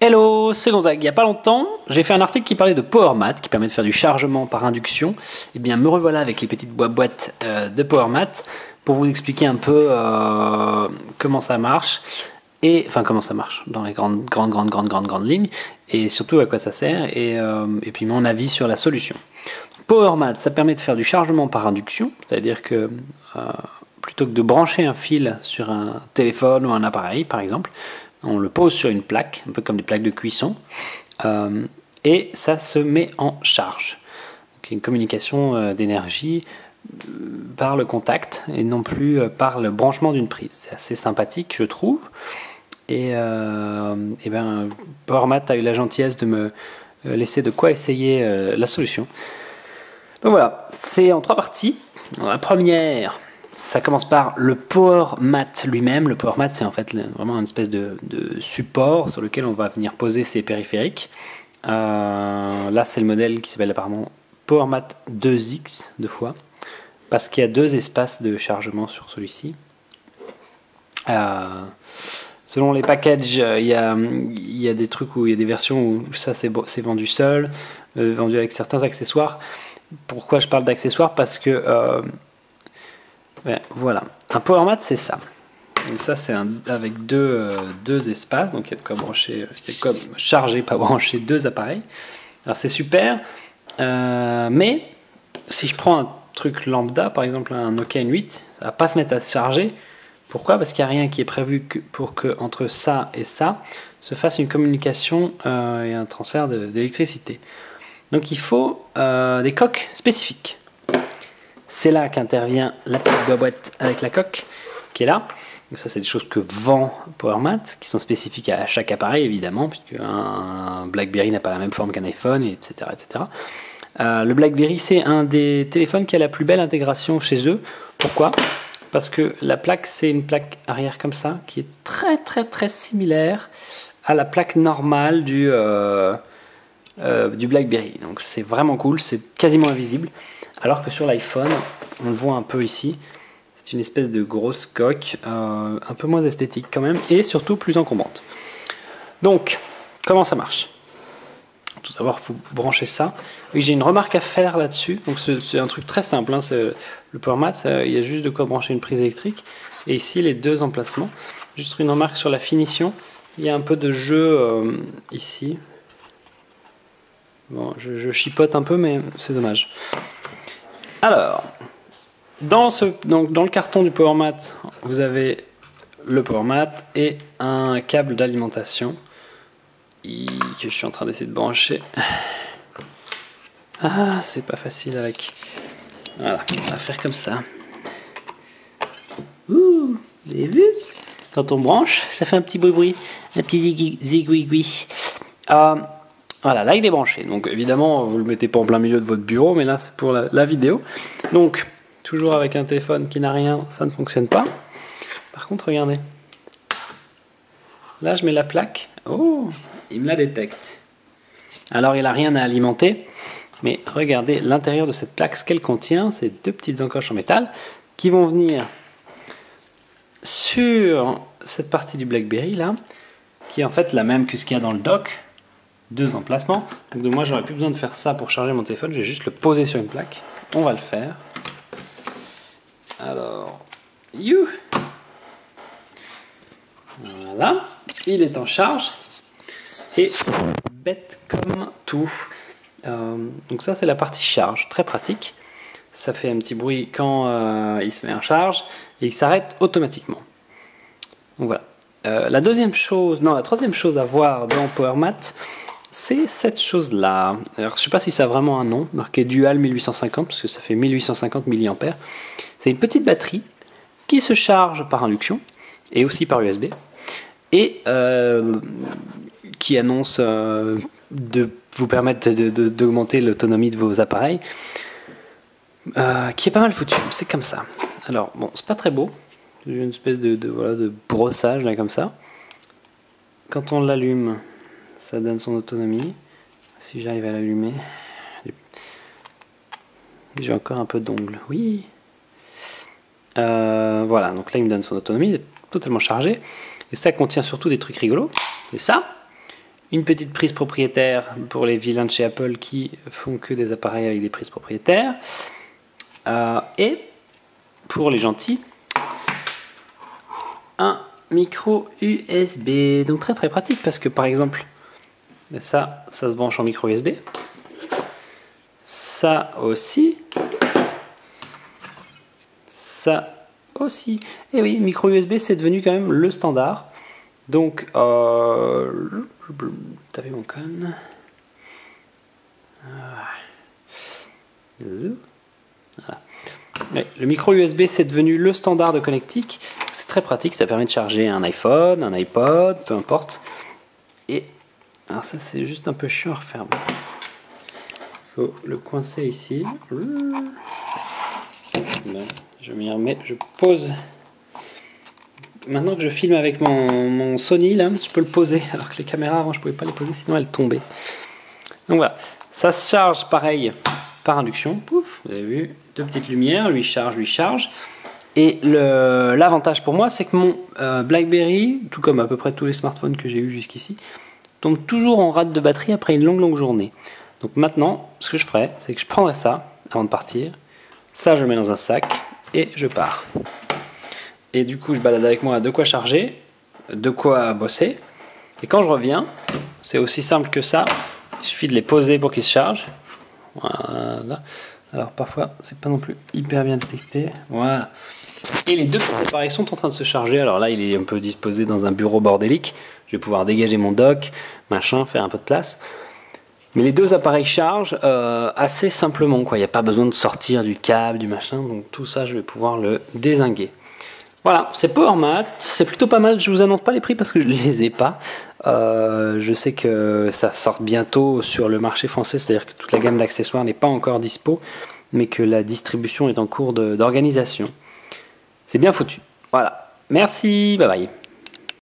Hello, c'est Gonzague. Il n'y a pas longtemps, j'ai fait un article qui parlait de PowerMat, qui permet de faire du chargement par induction. Et bien, me revoilà avec les petites boîtes de PowerMat pour vous expliquer un peu comment ça marche. Enfin, comment ça marche dans les grandes lignes, et surtout à quoi ça sert, et puis mon avis sur la solution. PowerMat, ça permet de faire du chargement par induction, c'est-à-dire que plutôt que de brancher un fil sur un téléphone ou un appareil, par exemple, on le pose sur une plaque, un peu comme des plaques de cuisson, et ça se met en charge. Donc, il y a une communication d'énergie par le contact et non plus par le branchement d'une prise. C'est assez sympathique, je trouve. Et ben, PowerMat a eu la gentillesse de me laisser de quoi essayer la solution. Donc voilà, c'est en 3 parties. Dans la première, ça commence par le PowerMat lui-même. Le PowerMat, c'est en fait vraiment une espèce de support sur lequel on va venir poser ses périphériques. Là, c'est le modèle qui s'appelle apparemment PowerMat 2X, 2 fois, parce qu'il y a 2 espaces de chargement sur celui-ci. Selon les packages, il y a des trucs où il y a des versions où ça c'est vendu seul, vendu avec certains accessoires. Pourquoi je parle d'accessoires? Parce que voilà, un PowerMat c'est ça. Et ça c'est avec deux espaces, donc il y a de quoi brancher, il y a de quoi charger, pas brancher 2 appareils. Alors c'est super, mais si je prends un truc lambda, par exemple un Nokia N8, ça va pas se mettre à se charger. Pourquoi? Parce qu'il n'y a rien qui est prévu pour que entre ça et ça se fasse une communication et un transfert d'électricité. Donc il faut des coques spécifiques. C'est là qu'intervient la petite boîte avec la coque qui est là. Donc ça c'est des choses que vend PowerMat, qui sont spécifiques à chaque appareil évidemment, puisque un BlackBerry n'a pas la même forme qu'un iPhone, etc. etc. Le BlackBerry c'est un des téléphones qui a la plus belle intégration chez eux. Pourquoi? Parce que la plaque, c'est une plaque arrière comme ça, qui est très similaire à la plaque normale du BlackBerry. Donc c'est vraiment cool, c'est quasiment invisible. Alors que sur l'iPhone, on le voit un peu ici, c'est une espèce de grosse coque, un peu moins esthétique quand même, et surtout plus encombrante. Donc, comment ça marche? Tout d'abord, il faut brancher ça. Oui, j'ai une remarque à faire là-dessus. Donc c'est un truc très simple, hein. Le PowerMat, il y a juste de quoi brancher une prise électrique. Et ici, les 2 emplacements. Juste une remarque sur la finition. Il y a un peu de jeu ici. Bon, je chipote un peu, mais c'est dommage. Alors, dans le carton du PowerMat, vous avez le PowerMat et un câble d'alimentation que je suis en train d'essayer de brancher. Ah, c'est pas facile avec. Voilà, on va faire comme ça. Ouh, vous avez vu? Quand on branche, ça fait un petit bruit, un petit zigouigui. Voilà, là il est branché. Donc évidemment, vous le mettez pas en plein milieu de votre bureau, mais là c'est pour la vidéo. Donc, toujours avec un téléphone qui n'a rien, ça ne fonctionne pas. Par contre, regardez. Là, je mets la plaque. Oh, il me la détecte. Alors, il n'a rien à alimenter. Mais regardez l'intérieur de cette plaque, ce qu'elle contient, c'est 2 petites encoches en métal qui vont venir sur cette partie du BlackBerry là, qui est en fait la même que ce qu'il y a dans le dock. 2 emplacements. Donc moi, j'aurais plus besoin de faire ça pour charger mon téléphone. Je vais juste le poser sur une plaque. On va le faire. Alors, voilà, il est en charge et bête comme tout. Donc ça c'est la partie charge, très pratique. Ça fait un petit bruit quand il se met en charge et il s'arrête automatiquement. Donc voilà. La troisième chose à voir dans PowerMat, c'est cette chose-là. Alors je sais pas si ça a vraiment un nom, marqué Dual 1850 parce que ça fait 1850 mAh. C'est une petite batterie qui se charge par induction et aussi par USB et qui annonce de vous permettre d'augmenter l'autonomie de vos appareils, qui est pas mal foutu. C'est comme ça. Alors bon, c'est pas très beau. C'est une espèce de brossage là comme ça. Quand on l'allume, ça donne son autonomie. Si j'arrive à l'allumer, j'ai encore un peu d'ongles. Oui. Voilà, donc là il me donne son autonomie, il est totalement chargé. Et ça contient surtout des trucs rigolos. C'est ça. Une petite prise propriétaire pour les vilains de chez Apple qui font que des appareils avec des prises propriétaires. Et pour les gentils, un micro USB. Donc très pratique parce que par exemple, ça se branche en micro USB. Ça aussi. Ça aussi. Et oui, micro USB c'est devenu quand même le standard. Donc, tapez mon con. Voilà. Ouais, le micro USB c'est devenu le standard de connectique. C'est très pratique, ça permet de charger un iPhone, un iPod, peu importe. Et alors ça c'est juste un peu chiant à refaire. Il faut le coincer ici. Je m'y remets, je pose. Maintenant que je filme avec mon Sony, là, je peux le poser. Alors que les caméras, avant, je ne pouvais pas les poser, sinon elles tombaient. Donc voilà, ça se charge pareil par induction. Pouf, vous avez vu, deux petites lumières, lui charge. Et l'avantage pour moi, c'est que mon BlackBerry, tout comme à peu près tous les smartphones que j'ai eu jusqu'ici, tombe toujours en rate de batterie après une longue journée. Donc maintenant, ce que je ferai, c'est que je prendrai ça avant de partir. Ça, je le mets dans un sac et je pars. Et du coup, je balade avec moi de quoi charger, de quoi bosser. Et quand je reviens, c'est aussi simple que ça. Il suffit de les poser pour qu'ils se chargent. Voilà. Alors parfois, c'est pas non plus hyper bien détecté. Voilà. Et les deux petits appareils sont en train de se charger. Alors là, il est un peu disposé dans un bureau bordélique. Je vais pouvoir dégager mon dock, machin, faire un peu de place. Mais les deux appareils chargent assez simplement, quoi. Il n'y a pas besoin de sortir du câble, du machin. Donc tout ça, je vais pouvoir le dézinguer. Voilà, c'est PowerMat, c'est plutôt pas mal. Je vous annonce pas les prix parce que je les ai pas. Je sais que ça sort bientôt sur le marché français, c'est-à-dire que toute la gamme d'accessoires n'est pas encore dispo, mais que la distribution est en cours d'organisation. C'est bien foutu. Voilà, merci, bye bye.